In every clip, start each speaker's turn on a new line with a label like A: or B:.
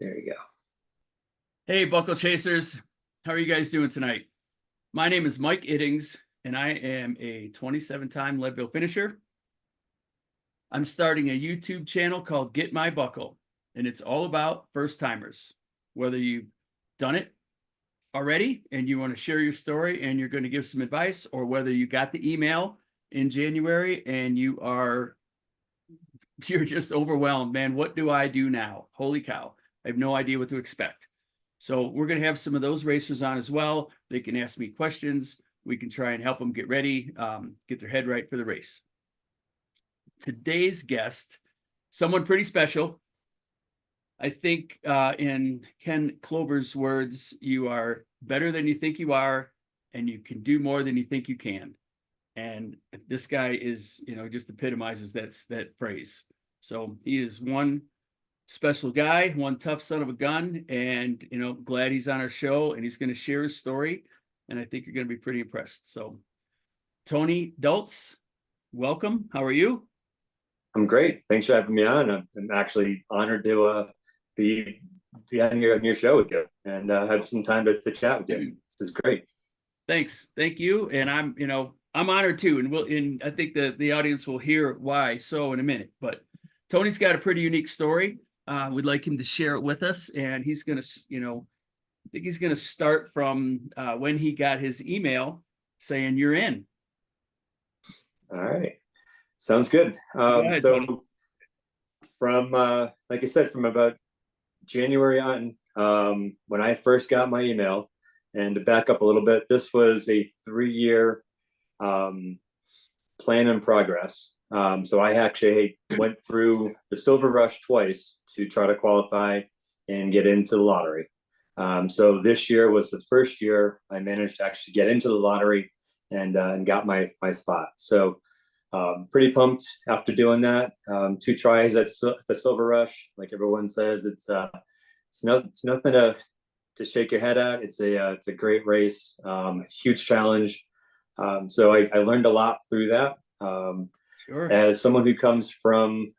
A: There you go.
B: Hey, Buckle Chasers. How are you guys doing tonight? My name is Mike Iddings, and I am a 27-time Leadville finisher. I'm starting a YouTube channel called Get My Buckle, and it's all about first-timers. Whether you've done it already and you want to share your story and you're going to give some advice, or whether you got the email in January and you're just overwhelmed. Man, what do I do now? Holy cow. I have no idea what to expect. So we're going to have some of those racers on as well. They can ask me questions. We can try and help them get ready, get their head right for the race. Today's guest, someone pretty special. I think in Ken Klober's words, you are better than you think you are, and you can do more than you think you can. And this guy is, just epitomizes that phrase. So he is one special guy, one tough son of a gun, and glad he's on our show, and he's going to share his story, and I think you're going to be pretty impressed. So Tony Dultz, welcome. How are you?
A: I'm great. Thanks for having me on. I'm actually honored to be on your show with you and have some time to chat with you. This is great.
B: Thanks. Thank you. And I'm honored too, and I think the audience will hear why so in a minute. But Tony's got a pretty unique story. We'd like him to share it with us, and he's going to, I think he's going to start from when he got his email saying you're in.
A: All right. Sounds good.
B: Ahead,
A: so
B: Tony.
A: from, like I said, from about January on, when I first got my email, and to back up a little bit, this was a 3-year plan in progress. So I actually went through the Silver Rush twice to try to qualify and get into the lottery. So this year was the first year I managed to actually get into the lottery and got my spot. So pretty pumped after doing that. 2 tries at the Silver Rush. Like everyone says, it's nothing to shake your head at. It's a great race, huge challenge. So I learned a lot through that.
B: Sure.
A: As someone who comes from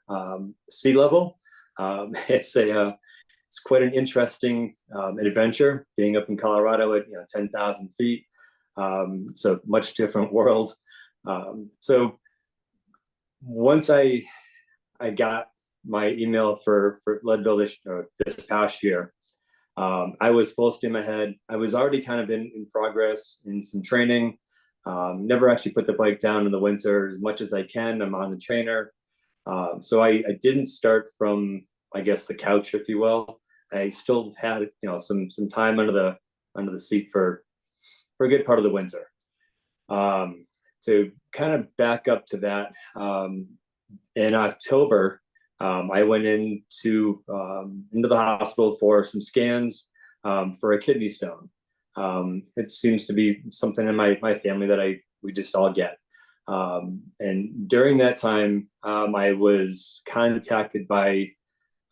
A: sea level, it's quite an interesting adventure being up in Colorado at 10,000 feet. It's a much different world. So once I got my email for Leadville this past year, I was full steam ahead. I was already kind of in progress in some training. Never actually put the bike down in the winter as much as I can. I'm on the trainer. So I didn't start from, I guess, the couch, if you will. I still had, some time under the seat for a good part of the winter. To kind of back up to that, in October, I went into the hospital for some scans for a kidney stone. It seems to be something in my family that we just all get. And during that time, I was contacted by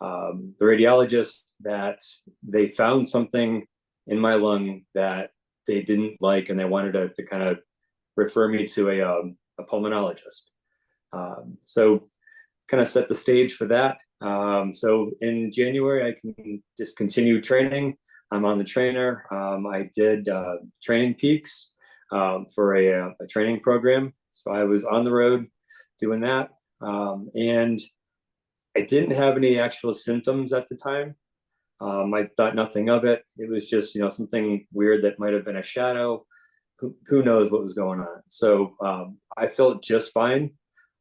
A: the radiologist that they found something in my lung that they didn't like, and they wanted to kind of refer me to a pulmonologist. So kind of set the stage for that. So in January, I can just continue training. I'm on the trainer. I did Training Peaks for a training program. So I was on the road doing that. And I didn't have any actual symptoms at the time. I thought nothing of it. It was just, something weird that might have been a shadow. Who knows what was going on? So I felt just fine.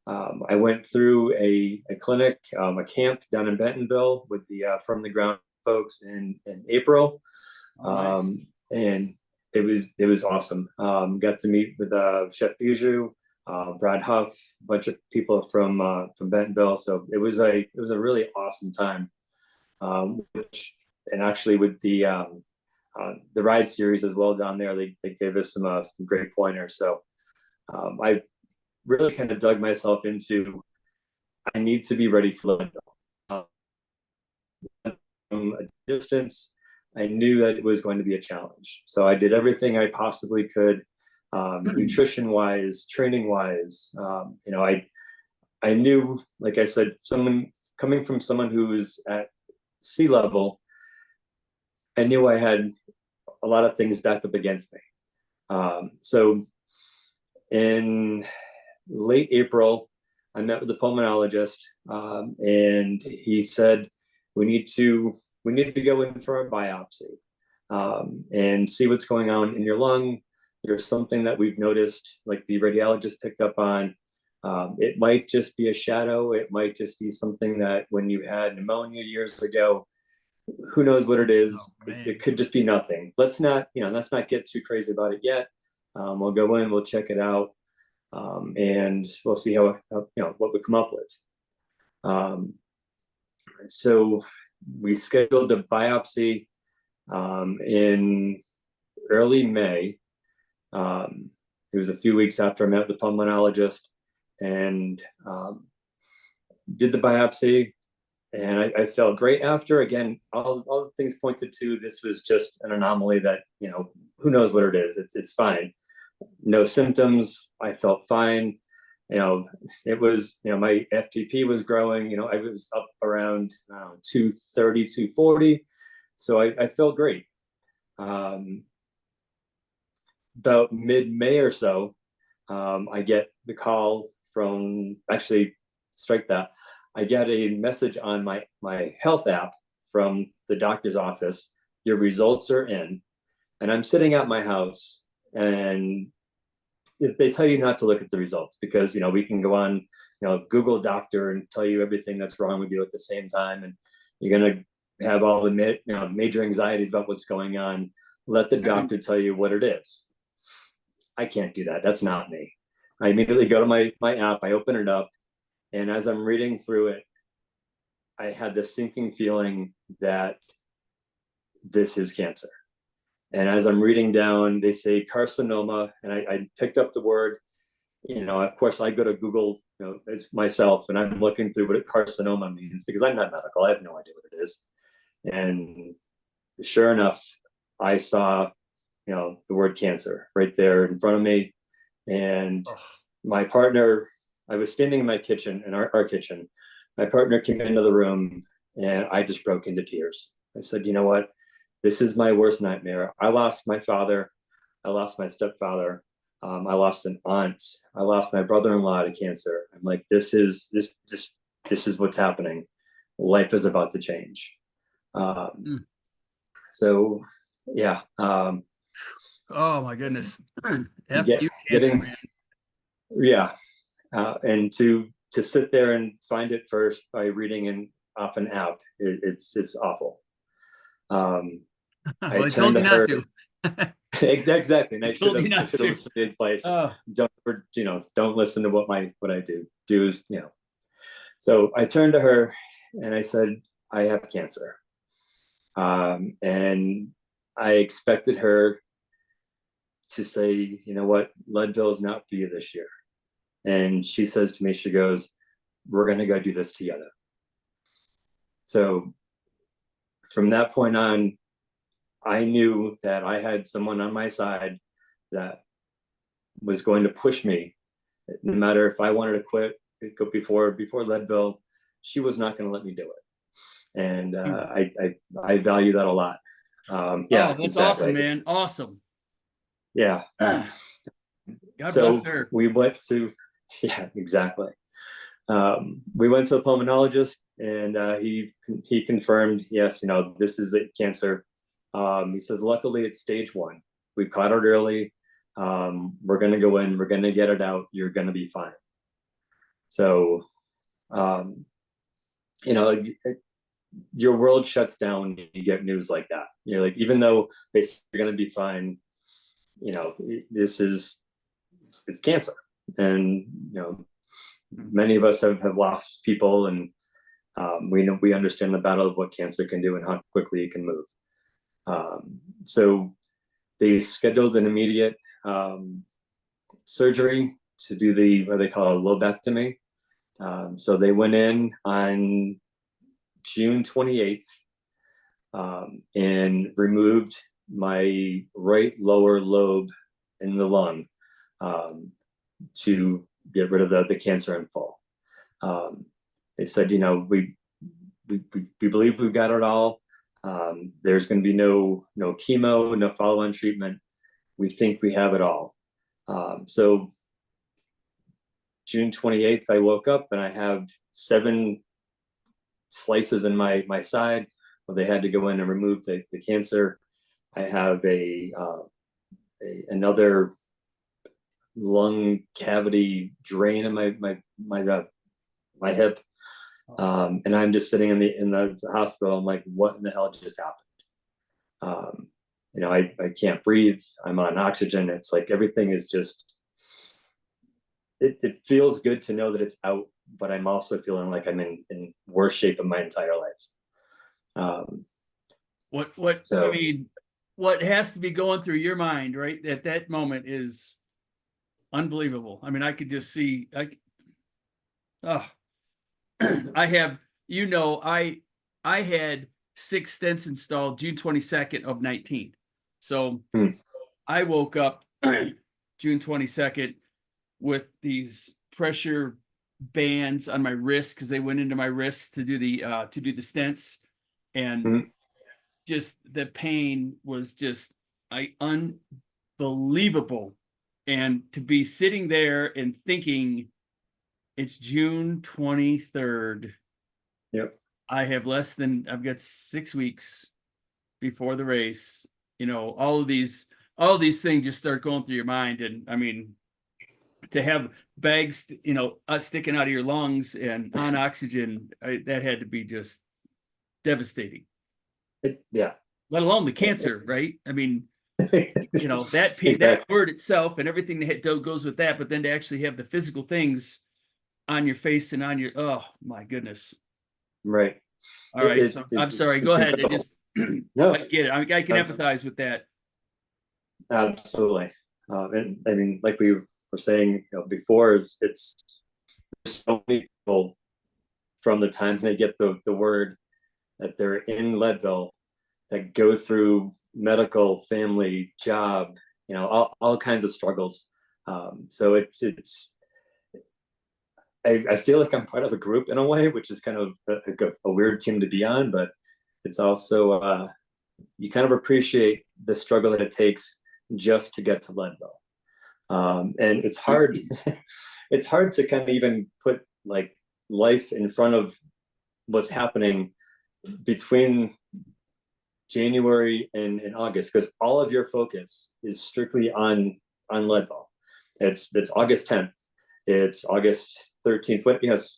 A: I went through a clinic, a camp down in Bentonville with the From the Ground folks in April.
B: Nice.
A: And it was awesome. Got to meet with Chef Bijou, Brad Huff, a bunch of people from Bentonville. So it was a really awesome time. And actually with the ride series as well down there, they gave us some great pointers. So I really kind of dug myself into, I need to be ready for Leadville. From a distance, I knew that it was going to be a challenge. So I did everything I possibly could, nutrition wise, training wise. I knew, like I said, coming from someone who was at sea level, I knew I had a lot of things backed up against me. So in late April, I met with the pulmonologist, and he said we need to go in for a biopsy, and see what's going on in your lung. There's something that we've noticed, like the radiologist picked up on. It might just be a shadow. It might just be something that when you had pneumonia years ago, who knows what it is. It could just be nothing. Let's not get too crazy about it yet. We'll go in, we'll check it out, and we'll see how what we come up with. So we scheduled the biopsy in early May. It was a few weeks after I met with the pulmonologist, and did the biopsy, and I felt great after. Again, all the things pointed to this was just an anomaly that, who knows what it is. It's fine. No symptoms. I felt fine. It was, my FTP was growing. I was up around 230, 240. So I felt great. About mid-May or so, I get the call from, actually, strike that. I get a message on my health app from the doctor's office. Your results are in. And I'm sitting at my house, and they tell you not to look at the results because, we can go on, Google doctor and tell you everything that's wrong with you at the same time. And you're going to have all the major anxieties about what's going on. Let the doctor tell you what it is. I can't do that. That's not me. I immediately go to my app, I open it up, and as I'm reading through it, I had this sinking feeling that this is cancer. And as I'm reading down, they say carcinoma, and I picked up the word. Of course, I go to Google, myself, and I'm looking through what carcinoma means because I'm not medical. I have no idea what it is. And sure enough, I saw, the word cancer right there in front of me. And my partner, I was standing in my kitchen, in our kitchen. My partner came into the room, and I just broke into tears. I said, you know what? This is my worst nightmare. I lost my father. I lost my stepfather. I lost an aunt. I lost my brother-in-law to cancer. I'm like, this is what's happening. Life is about to change. So, yeah.
B: Oh my goodness. Cancer, man.
A: Yeah. And to sit there and find it first by reading off an app, it's awful.
B: Well, I told you not to.
A: Exactly. And I should have
B: listened
A: to the advice. Don't listen to what I do. So I turned to her and I said, I have cancer. And I expected her to say, you know what, Leadville is not for you this year. And she says to me, she goes, we're going to go do this together. So from that point on, I knew that I had someone on my side that was going to push me. No matter if I wanted to quit before Leadville, she was not going to let me do it. And I value that a lot. Yeah,
B: that's exactly. Awesome, man. Awesome.
A: Yeah.
B: God bless her.
A: We went to, yeah, exactly. We went to a pulmonologist, and he confirmed, yes, this is a cancer. He said, luckily it's stage 1. We caught it early. We're going to go in, we're going to get it out. You're going to be fine. So, your world shuts down when you get news like that. Like, even though they say you're going to be fine, it's cancer. And, many of us have lost people, and we understand the battle of what cancer can do and how quickly it can move. So they scheduled an immediate surgery to do what they call a lobectomy. So they went in on June 28th and removed my right lower lobe in the lung to get rid of the cancer in full. They said, we believe we've got it all. There's going to be no chemo, no follow-on treatment. We think we have it all. So June 28th, I woke up and I have 7 slices in my side. Well, they had to go in and remove the cancer. I have another lung cavity drain in my hip. And I'm just sitting in the hospital. I'm like, what in the hell just happened? I can't breathe. I'm on oxygen. It's like everything is just, it feels good to know that it's out, but I'm also feeling like I'm in worse shape of my entire life.
B: I mean, what has to be going through your mind right at that moment is unbelievable. I mean, I could just see, I have, I had 6 stents installed June 22nd of 19. So I woke up June 22nd with these pressure bands on my wrist because they went into my wrist to do the stents, and just the pain was just unbelievable. And to be sitting there and thinking it's June 23rd.
A: Yep.
B: I've got 6 weeks before the race. All of these things just start going through your mind. And I mean, to have bags, sticking out of your lungs and on oxygen, that had to be just devastating.
A: Yeah.
B: Let alone the cancer, right? I mean, that
A: Exactly.
B: that word itself and everything that goes with that, but then to actually have the physical things on your face and on your, oh my goodness.
A: Right.
B: All right. So I'm sorry. Go ahead.
A: No,
B: I get it. I can empathize with that.
A: Absolutely. And I mean, like we were saying before, it's so many people from the time they get the word that they're in Leadville that go through medical, family, job, all kinds of struggles. So I feel like I'm part of a group in a way, which is kind of a weird team to be on, but it's also, you kind of appreciate the struggle that it takes just to get to Leadville. And it's hard, it's hard to kind of even put like life in front of what's happening between January and August, because all of your focus is strictly on Leadville. It's August 10th. It's August 13th.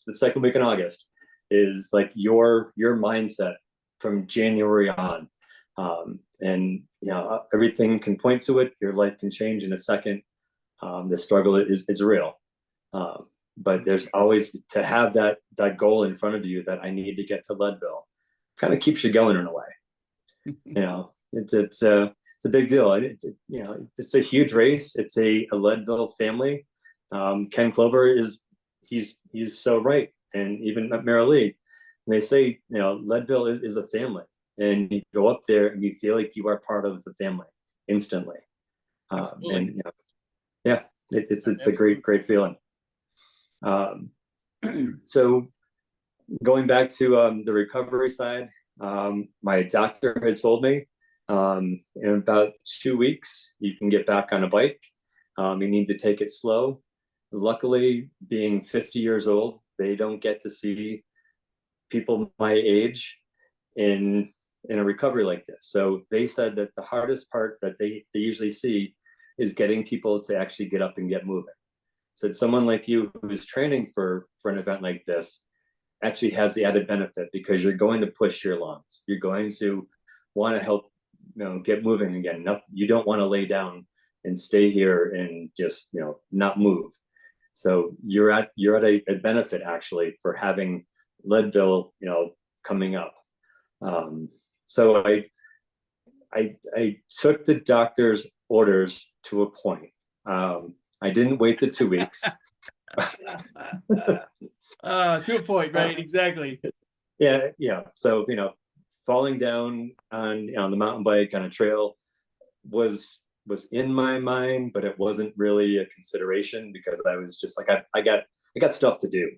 A: The second week in August is like your mindset from January on. And everything can point to it. Your life can change in a second. The struggle is real. But there's always to have that goal in front of you that I need to get to Leadville. Kind of keeps you going in a way. It's a big deal. It's a huge race. It's a Leadville family. Ken Clover he's so right, and even at Merrill Lee, they say Leadville is a family, and you go up there and you feel like you are part of the family instantly. And it's a great feeling. So going back to the recovery side, my doctor had told me in about 2 weeks you can get back on a bike. You need to take it slow. Luckily, being 50 years old, they don't get to see people my age in a recovery like this. So they said that the hardest part that they usually see is getting people to actually get up and get moving. So someone like you who's training for an event like this actually has the added benefit, because you're going to push your lungs. You're going to want to help get moving again. You don't want to lay down and stay here and just not move. So you're at a benefit actually for having Leadville coming up. So I took the doctor's orders to a point. I didn't wait the 2 weeks.
B: To a point, right? Exactly.
A: Yeah. So falling down on the mountain bike on a trail was in my mind, but it wasn't really a consideration, because I was just like, I got stuff to do.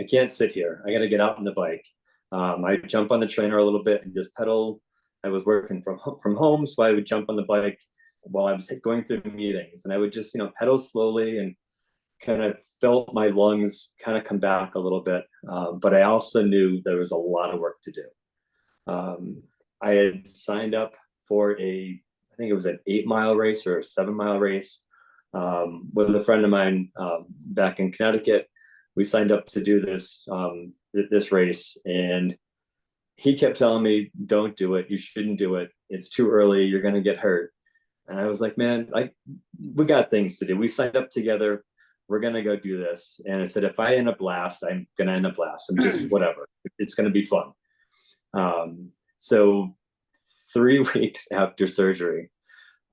A: I can't sit here. I got to get out on the bike. I jump on the trainer a little bit and just pedal I was working from home, so I would jump on the bike while I was going through meetings, and I would just, pedal slowly and kind of felt my lungs kind of come back a little bit. But I also knew there was a lot of work to do. I had signed up for I think it was an 8-mile race or a 7-mile race with a friend of mine back in Connecticut. We signed up to do this race, and he kept telling me, "Don't do it. You shouldn't do it. It's too early. You're going to get hurt." And I was like, "Man, we got things to do. We signed up together. We're going to go do this." And I said, "If I end up last, I'm going to end up last. I'm just whatever. It's going to be fun." So 3 weeks after surgery,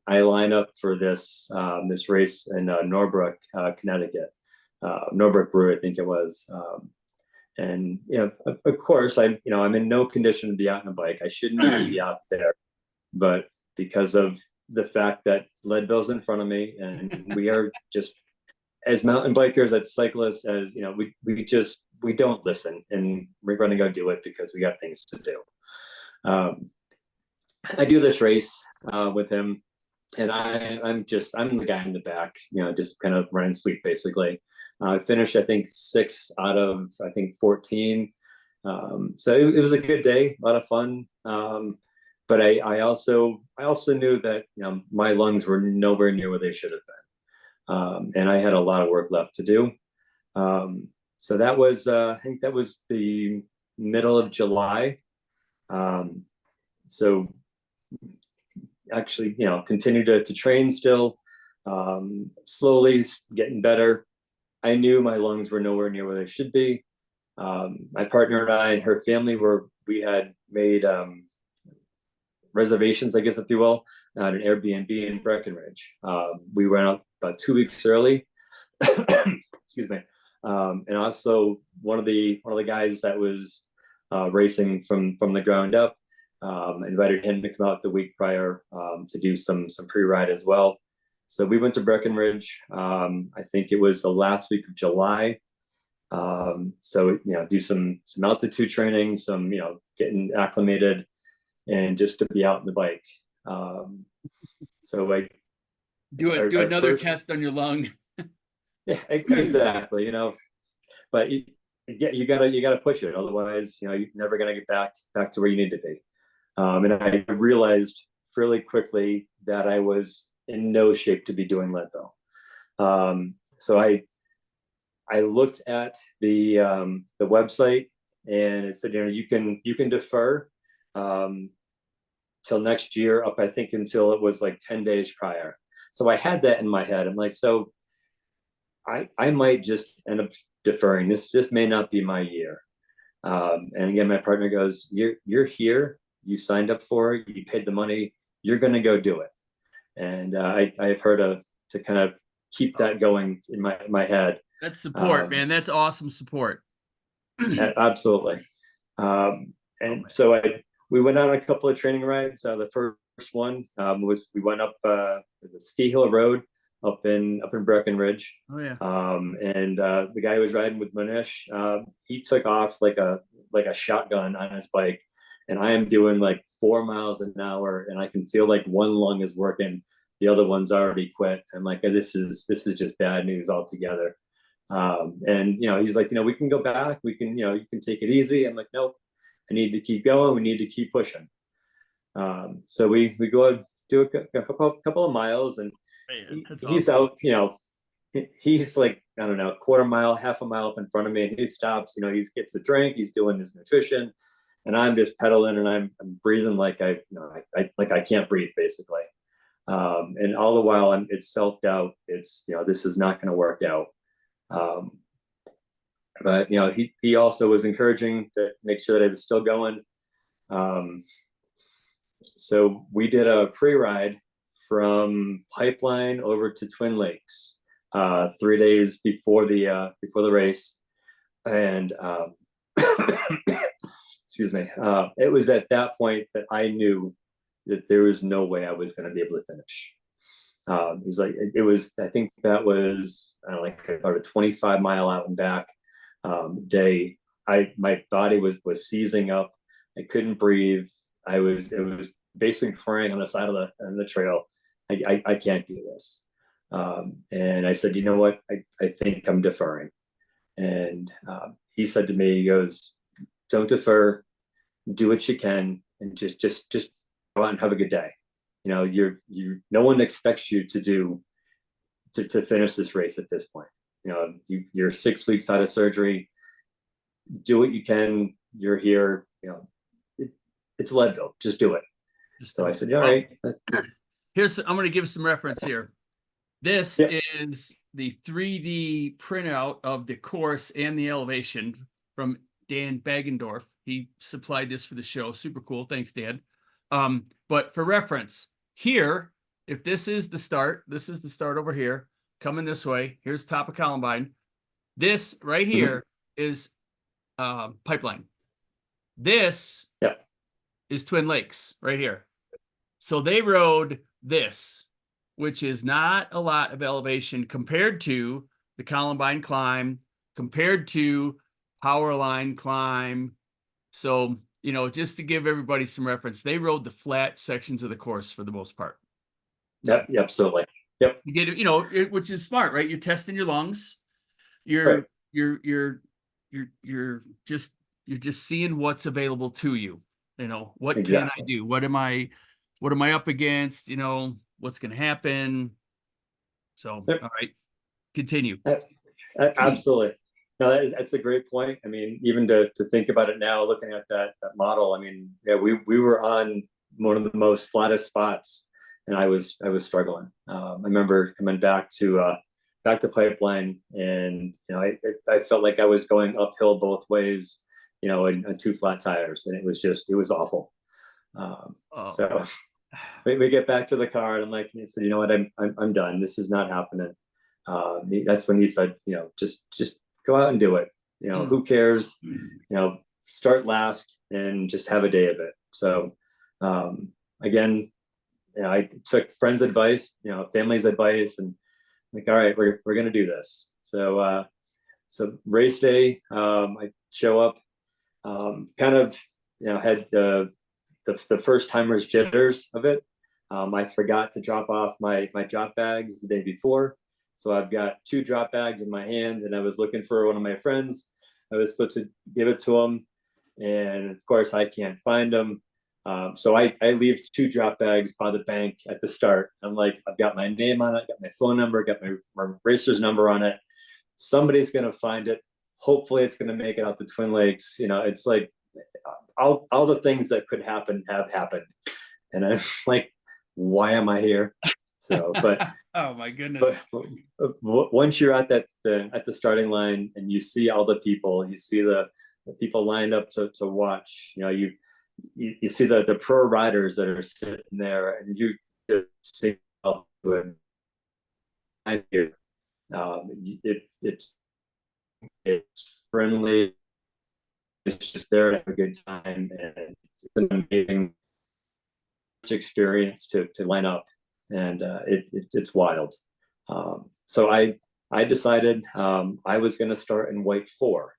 A: I line up for this race in Norbrook, Connecticut, Norbrook Brewery, I think it was. And of course, I'm in no condition to be out on a bike. I shouldn't even be out there, but because of the fact that Leadville's in front of me, and we are just, as mountain bikers, as cyclists, as we don't listen, and we're going to go do it because we got things to do. I do this race with him, and I'm the guy in the back, just kind of running sweep, basically. I finished, I think, 6 out of, I think, 14. So it was a good day, a lot of fun. But I also knew that my lungs were nowhere near where they should have been, and I had a lot of work left to do. So that was, I think that was the middle of July. So actually, continued to train still, slowly getting better. I knew my lungs were nowhere near where they should be. My partner and I and her family we had made reservations, I guess, if you will, at an Airbnb in Breckenridge. We went out about 2 weeks early. Excuse me. And also one of the guys that was racing from the ground up, invited him to come out the week prior to do some pre-ride as well. So we went to Breckenridge. I think it was the last week of July. So do some altitude training, some getting acclimated, and just to be out on the bike. So like
B: do another test on your lung.
A: Yeah, exactly. But you gotta push it, otherwise you're never gonna get back to where you need to be. And I realized fairly quickly that I was in no shape to be doing Leadville. So I looked at the website, and it said you can defer till next year, up I think until it was like 10 days prior. So I had that in my head. I'm like, so I might just end up deferring. This may not be my year. And again, my partner goes, you're here, you signed up for it, you paid the money, you're going to go do it. And I've heard to kind of keep that going in my head.
B: That's support, man. That's awesome support.
A: Absolutely. And so we went on a couple of training rides. The first one was we went up the Ski Hill Road up in Breckenridge.
B: Oh yeah.
A: And the guy who was riding with Manish, he took off like a shotgun on his bike, and I am doing like 4 miles an hour, and I can feel like one lung is working, the other one's already quit. I'm like, this is just bad news altogether. And he's like, we can go back, we can, you can take it easy. I'm like, nope, I need to keep going, we need to keep pushing. So we go do a couple of miles, and he's out, he's like, I don't know, quarter mile, half a mile up in front of me, and he stops, he gets a drink, he's doing his nutrition, and I'm just pedaling, and I'm breathing like I can't breathe, basically. And all the while it's self-doubt. It's, this is not going to work out. But he also was encouraging to make sure that I was still going. So we did a pre-ride from Pipeline over to Twin Lakes 3 days before the race, and excuse me. It was at that point that I knew that there was no way I was going to be able to finish. He's like, it was, I think that was like about a 25-mile out and back day. My body was seizing up. I couldn't breathe. It was basically crying on the side of the trail. I can't do this. And I said, you know what? I think I'm deferring. And he said to me, he goes, don't defer, do what you can, and just go out and have a good day. You know, no one expects you to finish this race at this point. You know, you're 6 weeks out of surgery. Do what you can. You're here. You know, it's Leadville. Just do it. So I said, all right.
B: I'm going to give some reference here. This is the 3D printout of the course and the elevation from Dan Baggendorf. He supplied this for the show. Super cool. Thanks, Dan. But for reference, here, if this is the start over here, coming this way. Here's top of Columbine. This right here is Pipeline. This is Twin Lakes right here. So they rode this, which is not a lot of elevation compared to the Columbine climb, compared to Powerline climb. So, you know, just to give everybody some reference, they rode the flat sections of the course for the most part.
A: Yep, absolutely. Yep.
B: You get it, you know, which is smart, right? You're testing your lungs. You're just seeing what's available to you. You know, what can I do? What am I up against? You know, what's going to happen? So, all right, continue.
A: Absolutely. No, that's a great point. I mean, even to think about it now, looking at that model, I mean, yeah, we were on one of the most flattest spots, and I was struggling. I remember coming back to Pipeline, and you know, I felt like I was going uphill both ways, you know, on 2 flat tires, and it was awful. So we get back to the car, and I'm like, he said, you know what, I'm done. This is not happening. That's when he said, you know, just go out and do it. You know, who cares? You know, start last and just have a day of it. So again, you know, I took friends' advice, you know, family's advice, and like, all right, we're gonna do this. So race day, I show up, kind of, you know, had the first timers jitters of it. I forgot to drop off my drop bags the day before. So I've got 2 drop bags in my hand, and I was looking for one of my friends. I was supposed to give it to him, and of course I can't find them. So I leave 2 drop bags by the bank at the start. I'm like, I've got my name on it, got my phone number, got my racer's number on it. Somebody's gonna find it. Hopefully it's gonna make it out to Twin Lakes. You know, it's like all the things that could happen have happened. And I'm like, why am I here? So, but
B: oh my goodness.
A: But once you're at the starting line and you see all the people, you see the people lined up to watch, you know, you see the pro riders that are sitting there, and you just see it's friendly. It's just there to have a good time, and it's an amazing experience to line up, and it's wild. So I decided I was going to start in white 4,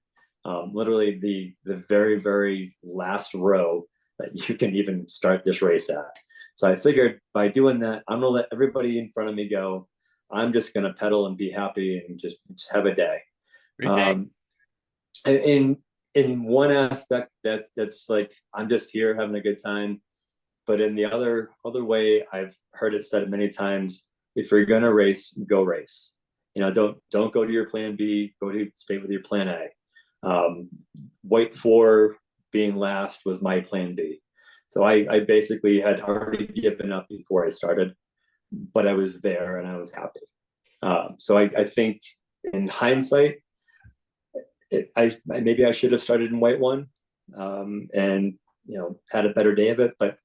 A: literally the very, very last row that you can even start this race at. So I figured by doing that, I'm going to let everybody in front of me go. I'm just going to pedal and be happy and just have a day. In one aspect, that's like, I'm just here having a good time. But in the other way, I've heard it said many times, if you're going to race, go race. You know, don't go to your plan B, stay with your plan A. White 4 being last was my plan B. So I basically had already given up before I started, but I was there and I was happy. So I think in hindsight, maybe I should have started in white 1, and, you know, had a better day of it. But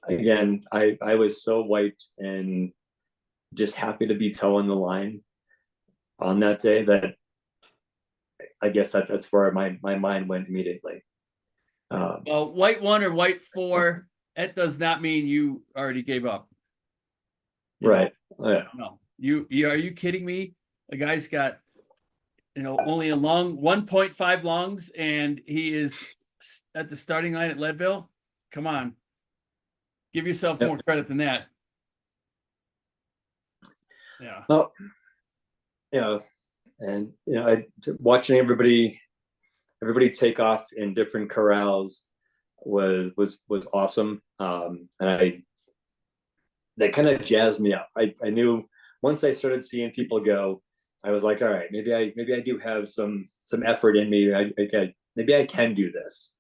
A: again, I was so wiped and just happy to be towing the line on that day that I guess that's where my mind went immediately.
B: Well, white 1 or white 4, that does not mean you already gave up.
A: Right. Yeah.
B: No, are you kidding me? A guy's got, you know, only a long 1.5 longs, and he is at the starting line at Leadville. Come on. Give yourself
A: Yep.
B: more credit than that. Yeah.
A: Well, you know, and watching everybody take off in different corrals was awesome. And that kind of jazzed me up. I knew once I started seeing people go, I was like, all right, maybe I do have some effort in me. Maybe I can do this.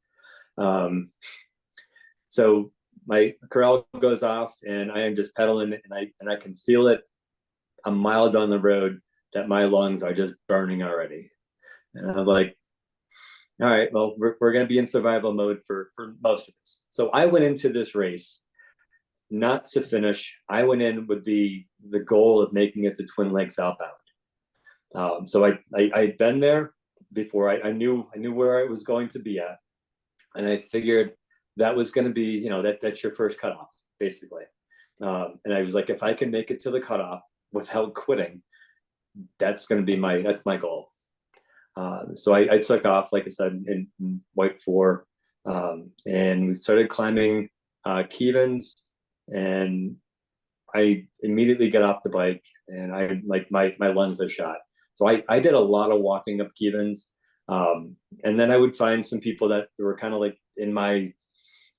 A: So my corral goes off, and I am just pedaling, and I can feel it a mile down the road that my lungs are just burning already. And I'm like, all right, well, we're going to be in survival mode for most of us. So I went into this race not to finish. I went in with the goal of making it to Twin Lakes outbound. So I'd been there before. I knew where I was going to be at, and I figured that was going to be, that's your first cutoff, basically. And I was like, if I can make it to the cutoff without quitting, that's my goal. So I took off, like I said, in White 4, and we started climbing Kevins, and I immediately got off the bike, and I like my lungs are shot. So I did a lot of walking up Kevins, and then I would find some people that were kind of like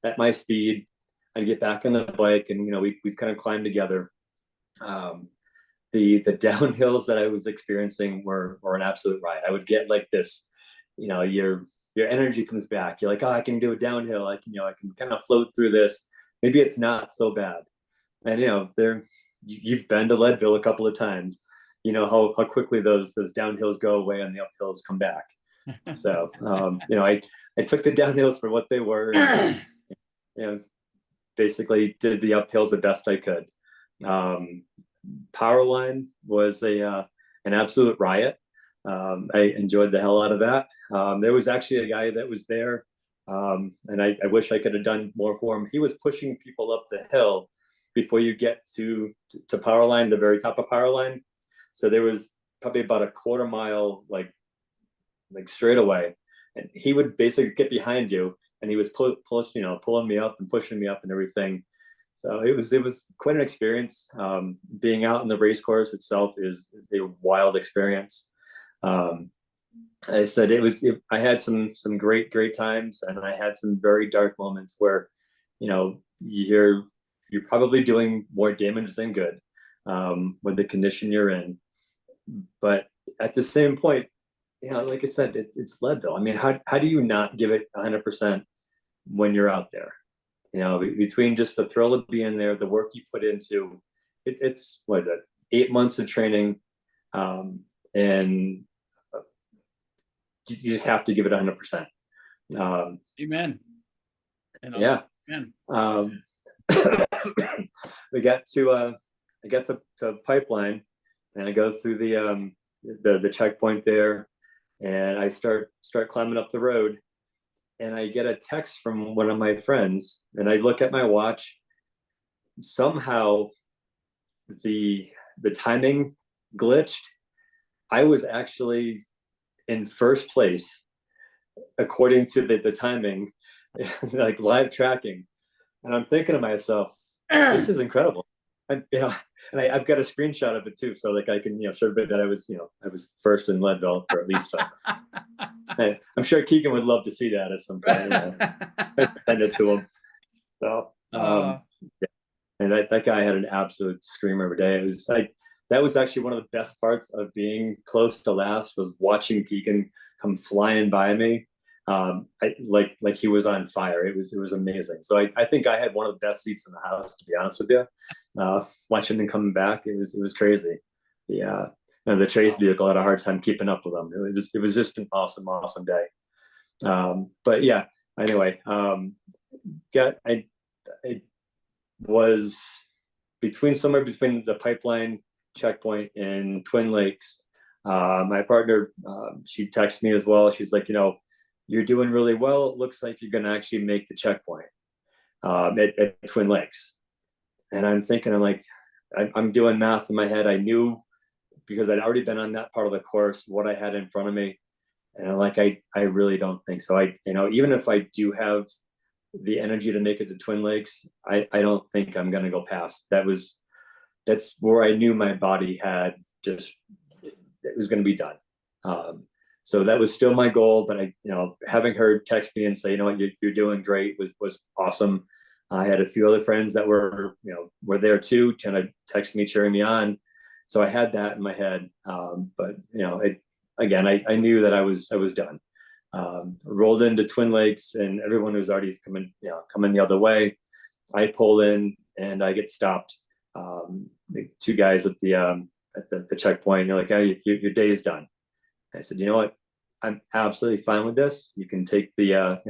A: at my speed. I'd get back on the bike, and we'd kind of climb together. The downhills that I was experiencing were an absolute riot. I would get like this, your energy comes back. You're like, oh, I can do a downhill. I can kind of float through this. Maybe it's not so bad. And you've been to Leadville a couple of times. You know how quickly those downhills go away and the uphills come back. So I took the downhills for what they were, and basically did the uphills the best I could. Powerline was an absolute riot. I enjoyed the hell out of that. There was actually a guy that was there, and I wish I could have done more for him. He was pushing people up the hill before you get to Powerline, the very top of Powerline. So there was probably about a quarter mile, like straight away, and he would basically get behind you, and he was pulling me up and pushing me up and everything. So it was quite an experience. Being out in the race course itself is a wild experience. I said I had some great times, and I had some very dark moments where, you're probably doing more damage than good with the condition you're in. But at the same point, like I said, it's Leadville. I mean, how do you not give it 100% when you're out there? Between just the thrill of being there, the work you put into it, it's 8 months of training, and you just have to give it 100%.
B: Amen.
A: Yeah.
B: Amen.
A: I got to Pipeline, and I go through the checkpoint there, and I start climbing up the road. And I get a text from one of my friends, and I look at my watch. Somehow the timing glitched. I was actually in first place according to the timing, like live tracking. And I'm thinking to myself, this is incredible. And I've got a screenshot of it too, so like I can show a bit that I was first in Leadville for at least I'm sure Keegan would love to see that at some point. I send it to him. So and that guy had an absolute screamer every day. It was like that was actually one of the best parts of being close to last, was watching Keegan come flying by me. Like he was on fire. It was amazing. So I think I had one of the best seats in the house, to be honest with you. Watching him coming back, it was crazy. Yeah. And the chase vehicle had a hard time keeping up with them. It was just an awesome day. But yeah, anyway, I was somewhere between the Pipeline checkpoint and Twin Lakes. My partner, she texted me as well. She's like, you're doing really well. It looks like you're going to actually make the checkpoint at Twin Lakes. And I'm thinking, I'm doing math in my head. I knew, because I'd already been on that part of the course, what I had in front of me. And I really don't think so. Even if I do have the energy to make it to Twin Lakes, I don't think I'm going to go past. That's where I knew my body had just, it was going to be done. So that was still my goal, but having her text me and say, what, you're doing great was awesome. I had a few other friends that were there too, kind of texting me, cheering me on. So I had that in my head. But I knew that I was done. Rolled into Twin Lakes, and everyone was already coming the other way. I pull in and I get stopped. The two guys at the checkpoint, they're like, "Hey, your day is done." I said, "You know what? I'm absolutely fine with this. You can take the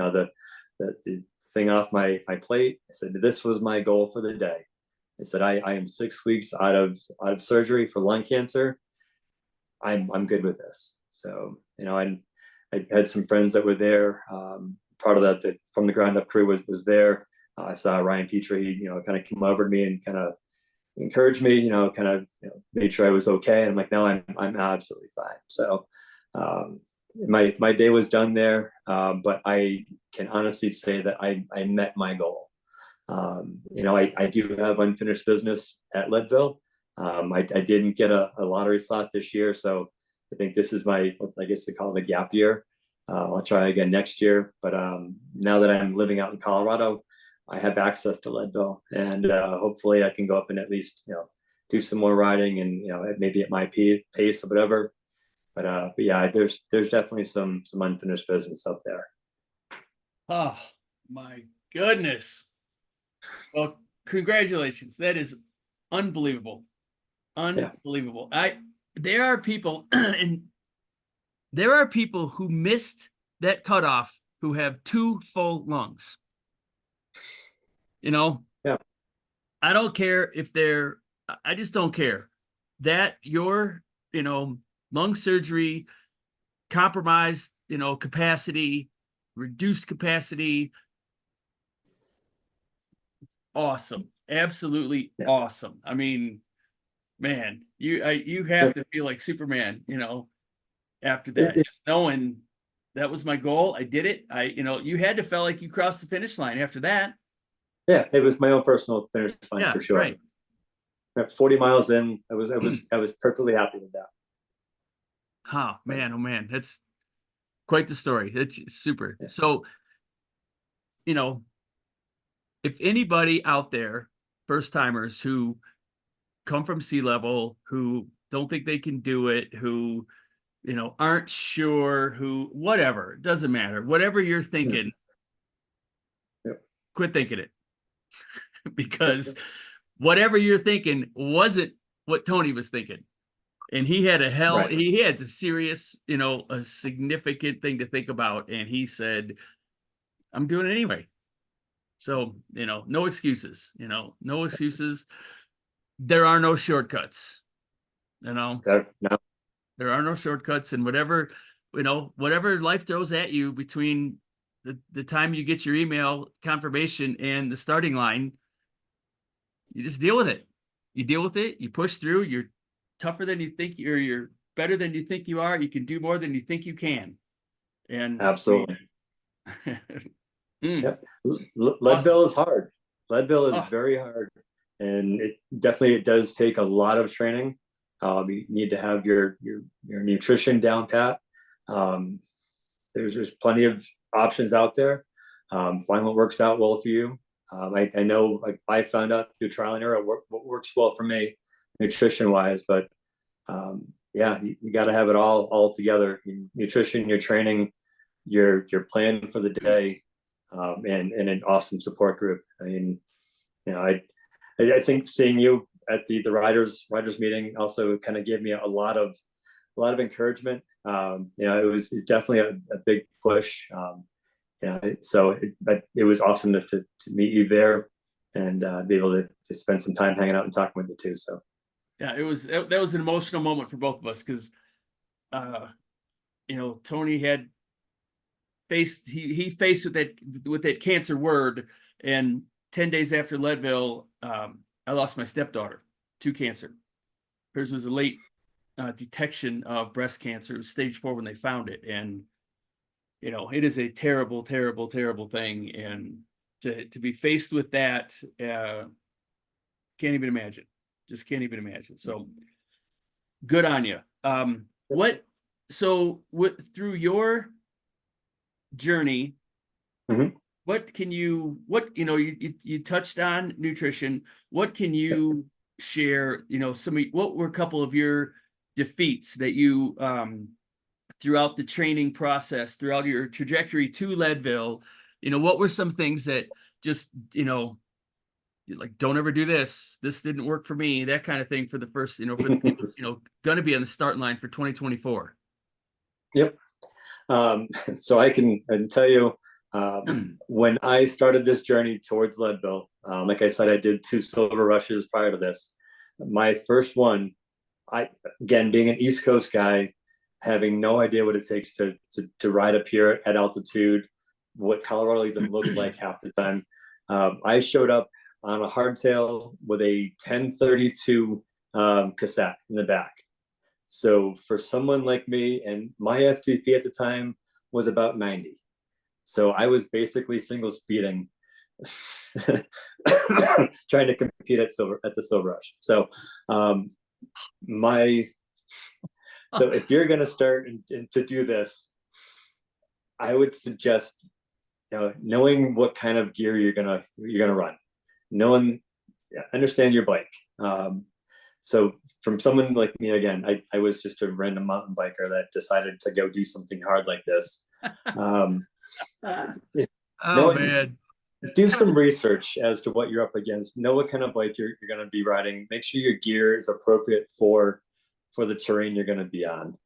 A: thing off my plate." I said, "This was my goal for the day." I said, I am 6 weeks out of surgery for lung cancer. I'm good with this. So, I had some friends that were there. Part of that from the ground up crew was there. I saw Ryan Petrie, kind of come over to me and kind of encouraged me, made sure I was okay. And I'm like, no, I'm absolutely fine. So, my day was done there. But I can honestly say that I met my goal. I do have unfinished business at Leadville. I didn't get a lottery slot this year, so I think this is I guess they call it a gap year. I'll try again next year, but now that I'm living out in Colorado, I have access to Leadville, and hopefully I can go up and at least do some more riding, and maybe at my pace or whatever. But yeah, there's definitely some unfinished business up there.
B: Oh my goodness. Well, congratulations. That is unbelievable. Unbelievable.
A: Yeah.
B: There are people and there are people who missed that cutoff who have 2 full lungs.
A: Yeah.
B: I don't care if I just don't care that your, lung surgery, compromised, capacity, reduced capacity. Awesome. Absolutely awesome. I mean, man, you have to feel like Superman, after that, just knowing that was my goal. I did it. You had to feel like you crossed the finish line after that.
A: Yeah, it was my own personal finish line for sure.
B: Right.
A: At 40 miles in, I was perfectly happy with that.
B: Oh man, that's quite the story. It's super.
A: Yeah.
B: So, if anybody out there, first timers who come from sea level, who don't think they can do it, who aren't sure, who whatever, it doesn't matter. Whatever you're thinking, quit thinking it. Because whatever you're thinking wasn't what Tony was thinking. And he had he had a serious, a significant thing to think about. And he said, I'm doing it anyway. So, no excuses, no excuses. There are no shortcuts,
A: No.
B: There are no shortcuts, and whatever life throws at you between the time you get your email confirmation and the starting line, you just deal with it. You deal with it. You push through. You're tougher than you think you're better than you think you are. You can do more than you think you can. And
A: absolutely.
B: Yep.
A: Leadville is hard. Leadville is very hard, and it does take a lot of training. You need to have your nutrition down pat. There's plenty of options out there. Find what works out well for you. I know I found out through trial and error what works well for me nutrition wise, but you got to have it all together. Your nutrition, your training, your plan for the day, and an awesome support group. I mean, I think seeing you at the riders meeting also kind of gave me a lot of encouragement. It was definitely a big push. So it was awesome to meet you there and be able to spend some time hanging out and talking with you too. So
B: yeah, that was an emotional moment for both of us because Tony had faced he faced with that cancer word, and 10 days after Leadville, I lost my stepdaughter to cancer. Hers was a late detection of breast cancer. It was stage 4 when they found it, and it is a terrible, terrible, terrible thing. And to be faced with that, can't even imagine. Just can't even imagine. So good on you. Through your journey,
A: Mhm.
B: you touched on nutrition. What can you share, what were a couple of your defeats that you, throughout the training process, throughout your trajectory to Leadville, what were some things that just, you're like, don't ever do this. This didn't work for me. That kind of thing for the first, for the people, going to be on the starting line for 2024.
A: Yep. So I can tell you, when I started this journey towards Leadville, like I said, I did 2 silver rushes prior to this. My first one, again, being an East Coast guy, having no idea what it takes to ride up here at altitude, what Colorado even looked like half the time. I showed up on a hardtail with a 1032 cassette in the back. So for someone like me, and my FTP at the time was about 90. So I was basically single speeding, trying to compete at the Silver Rush. So so if you're going to start to do this, I would suggest, knowing what kind of gear you're gonna run, understand your bike. So from someone like me, again, I was just a random mountain biker that decided to go do something hard like this.
B: Man.
A: Do some research as to what you're up against. Know what kind of bike you're going to be riding. Make sure your gear is appropriate for the terrain you're going to be on.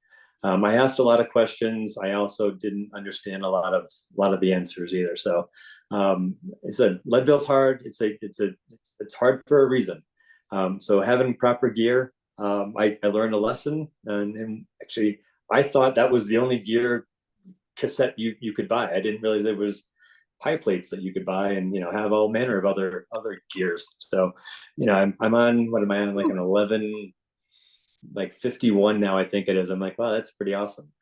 A: I asked a lot of questions. I also didn't understand a lot of the answers either. So I said, Leadville's hard. It's hard for a reason. So having proper gear, I learned a lesson, and actually I thought that was the only gear cassette you could buy. I didn't realize there was pie plates that you could buy, and have all manner of other gears. So I'm on, what am I on, like an 11, like 51 now, I think it is. I'm like, wow, that's pretty awesome.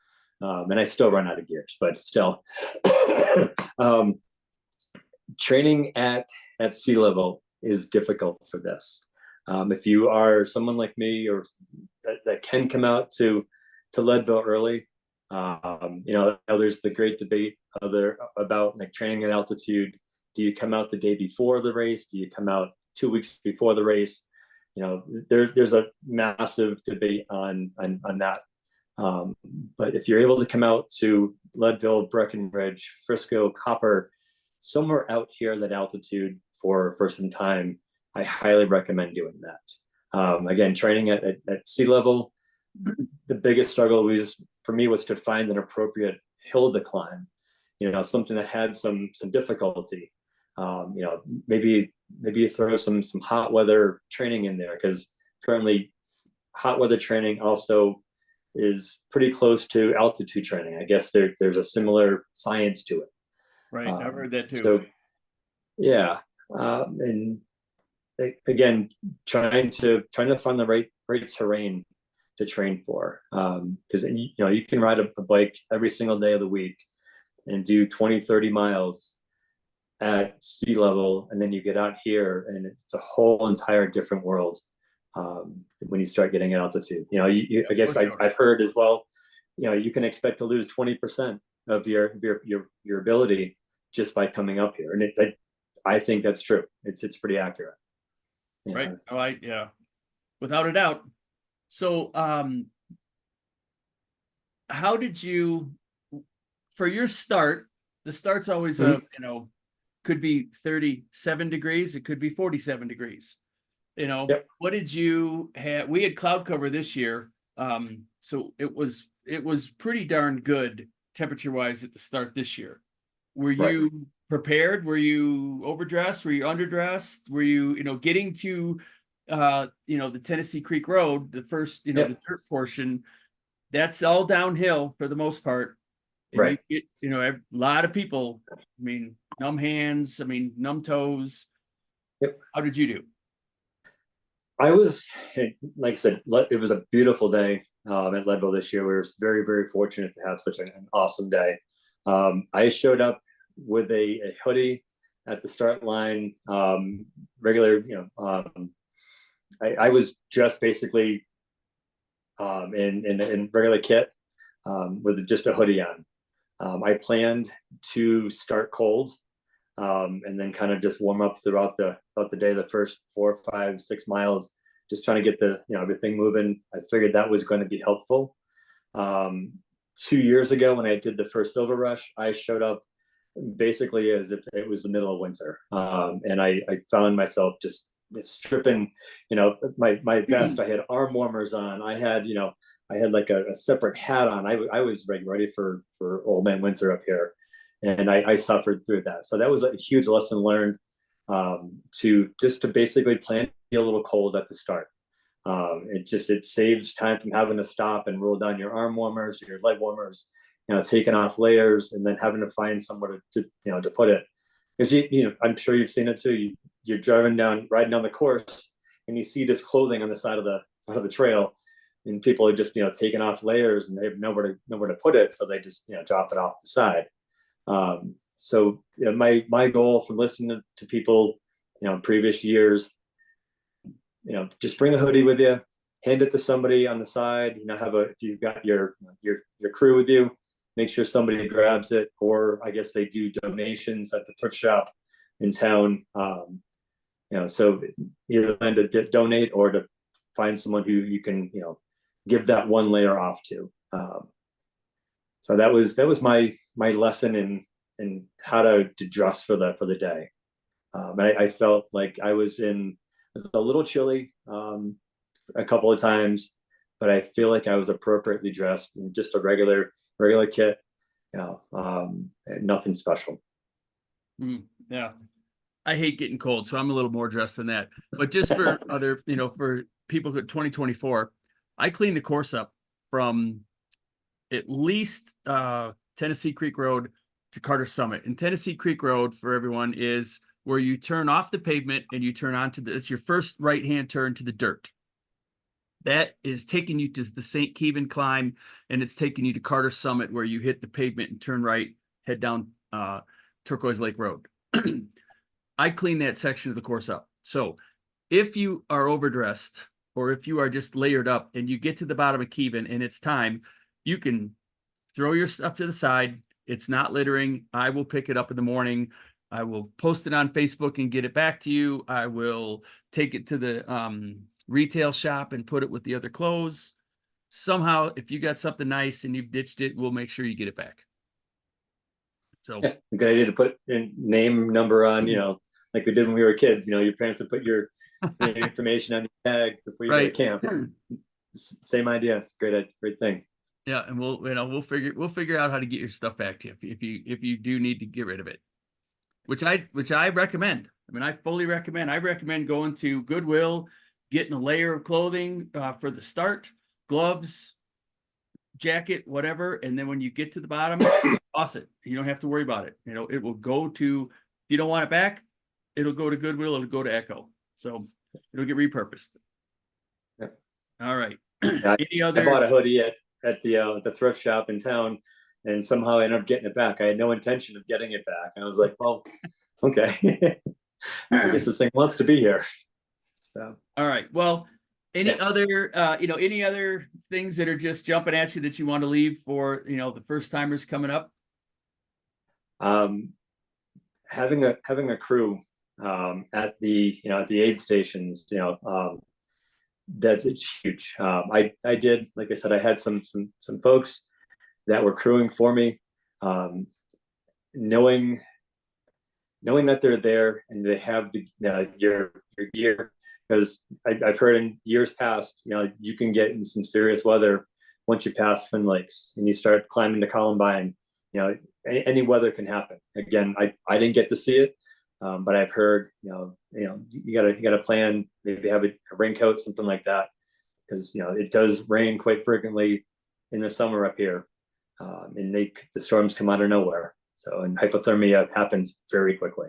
A: And I still run out of gears, but still. Training at sea level is difficult for this. If you are someone like me, or that can come out to Leadville early, there's the great debate about like training at altitude. Do you come out the day before the race? Do you come out 2 weeks before the race? There's a massive debate on that. But if you're able to come out to Leadville, Breckenridge, Frisco, Copper, somewhere out here at that altitude for some time, I highly recommend doing that. Again, training at sea level, the biggest struggle for me was to find an appropriate hill to climb. Something that had some difficulty. Maybe you throw some hot weather training in there, because currently hot weather training also is pretty close to altitude training. I guess there's a similar science to it.
B: Right, I've heard that too.
A: So yeah, and again, trying to find the right terrain to train for, because you can ride a bike every single day of the week and do 20-30 miles at sea level, and then you get out here and it's a whole entire different world when you start getting at altitude. I guess I've heard as well, you can expect to lose 20% of your ability just by coming up here, and I think that's true. It's pretty accurate.
B: Right. Yeah, without a doubt. So how did you, for your start, the start's always could be 37 degrees, it could be 47 degrees.
A: Yep.
B: What did you have? We had cloud cover this year, so it was pretty darn good temperature wise at the start this year. Were you prepared? Were you overdressed? Were you underdressed? Were you getting to the Tennessee Creek Road, the first the dirt portion? That's all downhill for the most part. And
A: right.
B: You get, a lot of people, numb hands, numb toes.
A: Yep.
B: How did you do?
A: I was, like I said, it was a beautiful day at Leadville this year. We were very, very fortunate to have such an awesome day. I showed up with a hoodie, at the start line, regular, I was dressed basically in regular kit with just a hoodie on. I planned to start cold and then kind of just warm up throughout the day, the first 4, 5, 6 miles, just trying to get the everything moving. I figured that was going to be helpful. 2 years ago, when I did the first Silver Rush, I showed up basically as if it was the middle of winter, and I found myself just stripping, my vest. I had arm warmers on. I had like a separate hat on. I was ready for old man winter up here, and I suffered through that. So that was a huge lesson learned, to basically plan to be a little cold at the start. It saves time from having to stop and roll down your arm warmers, your leg warmers, taking off layers, and then having to find somewhere to put it. Because I'm sure you've seen it too. You're riding down the course, and you see this clothing on the side of the trail, and people are just taking off layers, and they have nowhere to put it, so they just drop it off the side. So my goal from listening to people in previous years, just bring a hoodie with you, hand it to somebody on the side. If you've got your crew with you, make sure somebody grabs it, or I guess they do donations at the thrift shop in town. So either plan to donate or to find someone who you can give that one layer off to. So that was my lesson in how to dress for the day. I felt like I was a little chilly a couple of times, but I feel like I was appropriately dressed in just a regular kit, nothing special.
B: Yeah. I hate getting cold, so I'm a little more dressed than that. But just for other, for people who 2024, I cleaned the course up from at least Tennessee Creek Road to Carter Summit. And Tennessee Creek Road, for everyone, is where you turn off the pavement and you turn onto it's your first right-hand turn to the dirt. That is taking you to the St. Keevan climb, and it's taking you to Carter Summit, where you hit the pavement and turn right, head down Turquoise Lake Road. I clean that section of the course up. So if you are overdressed, or if you are just layered up and you get to the bottom of Keevan and it's time, you can throw your stuff to the side. It's not littering. I will pick it up in the morning. I will post it on Facebook and get it back to you. I will take it to the retail shop and put it with the other clothes. Somehow, if you got something nice and you've ditched it, we'll make sure you get it back. So
A: yeah, a good idea to put a name, number on, like we did when we were kids. Your parents would put your information on your tag before you go to camp. Same idea. It's a great thing.
B: Yeah, and we'll figure out how to get your stuff back to you if you do need to get rid of it. Which I recommend. I mean, I fully recommend. I recommend going to Goodwill, getting a layer of clothing for the start, gloves, jacket, whatever, and then when you get to the bottom, toss it. You don't have to worry about it. It will go to. If you don't want it back, it'll go to Goodwill. It'll go to Echo. So it'll get repurposed.
A: Yep.
B: All right.
A: Any other? I bought a hoodie at the thrift shop in town, and somehow I ended up getting it back. I had no intention of getting it back. I was like, well, okay. I guess this thing wants to be here. So
B: all right. Well, any other things that are just jumping at you that you want to leave for the first timers coming up?
A: Having a crew at the aid stations, it's huge. I did, like I said, I had some folks that were crewing for me, knowing that they're there and they have your gear, because I've heard in years past, you can get in some serious weather once you pass Twin Lakes and you start climbing to Columbine. Any weather can happen. Again, I didn't get to see it, but I've heard you gotta plan, maybe have a raincoat, something like that, because it does rain quite frequently in the summer up here, and the storms come out of nowhere. So, and hypothermia happens very quickly.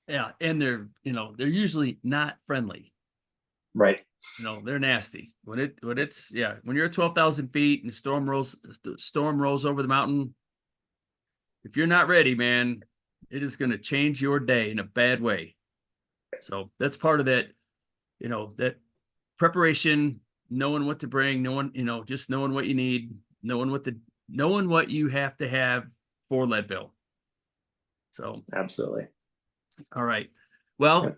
B: Yeah, and they're usually not friendly.
A: Right.
B: They're nasty. When you're at 12,000 feet and the storm rolls over the mountain, if you're not ready, man, It is going to change your day in a bad way. So that's part of that, that preparation, knowing what to bring, knowing, just knowing what you need, knowing what you have to have for Leadville. So
A: Absolutely.
B: all right. Well,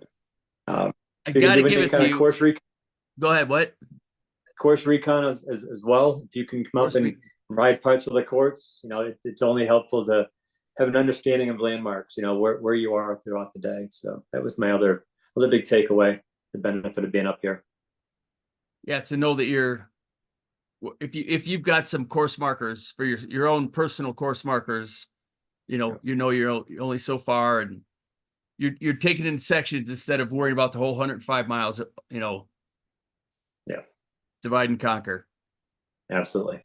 A: Um,
B: I
A: you can
B: got to
A: do
B: give
A: any
B: it
A: kind
B: to
A: of
B: you. Go ahead. What?
A: course recon as well. If you can come up and ride parts of the courts, it's only helpful to have an understanding of landmarks, where you are throughout the day. So that was my other big takeaway, the benefit of being up here.
B: Yeah, to know that if you've got some course markers for your own personal course markers, you're only so far, and you're taking in sections instead of worrying about the whole 105 miles,
A: Yeah,
B: divide and conquer.
A: absolutely.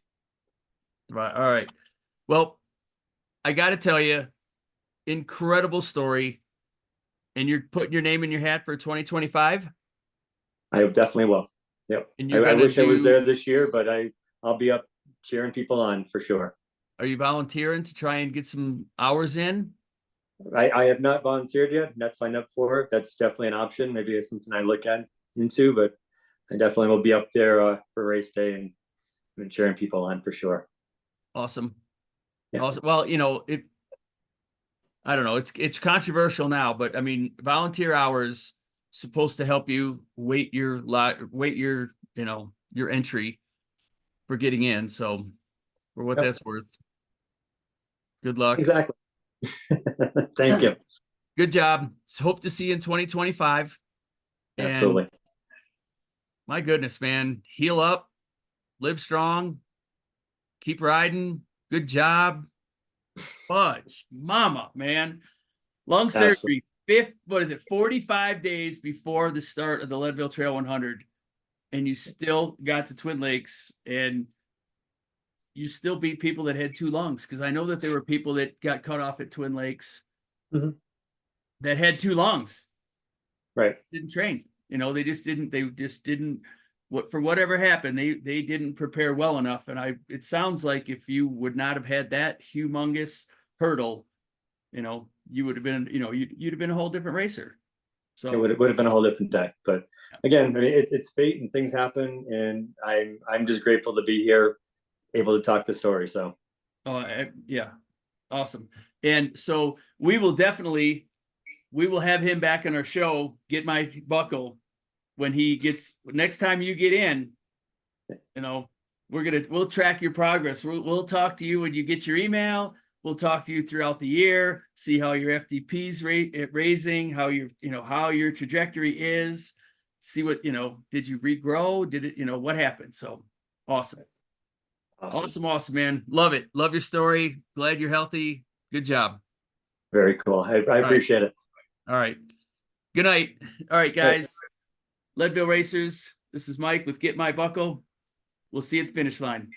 B: Right. All right. Well, I got to tell you, incredible story. And you're putting your name in your hat for 2025?
A: I definitely will. Yep.
B: And
A: I wish I was there this year, but I'll be up cheering people on for sure.
B: Are you volunteering to try and get some hours in?
A: I have not volunteered yet, not signed up for it. That's definitely an option. Maybe it's something I look into, but I definitely will be up there for race day and cheering people on for sure.
B: Awesome.
A: Yeah.
B: Awesome. Well, I don't know. It's controversial now, but I mean, volunteer hours supposed to help you weight your your entry for getting in. So for what that's worth, good luck.
A: Exactly. Thank you.
B: Good job. Hope to see you in 2025.
A: Absolutely.
B: And my goodness, man, heal up, live strong, keep riding. Good job. Fudge, mama, man. Lung surgery, 45 days before the start of the Leadville Trail 100. And you still got to Twin Lakes, and you still beat people that had 2 lungs. Because I know that there were people that got cut off at Twin Lakes that had 2 lungs.
A: Right.
B: Didn't train. They just didn't for whatever happened, they didn't prepare well enough. And it sounds like if you would not have had that humongous hurdle, you would have been, you'd have been a whole different racer. So
A: it would have been a whole different day. But again, I mean, it's fate and things happen, and I'm just grateful to be here, able to talk the story. So,
B: yeah, awesome. And so we will have him back on our show. Get my buckle when he gets next time you get in. We'll track your progress. We'll talk to you when you get your email. We'll talk to you throughout the year, see how your FTP's raising, how your trajectory is, see what, did you regrow? Did it, what happened? So awesome, man. Love it. Love your story. Glad you're healthy. Good job.
A: Very cool. I appreciate it.
B: All right. Good night. All right, guys. Leadville Racers. This is Mike with Get My Buckle. We'll see you at the finish line.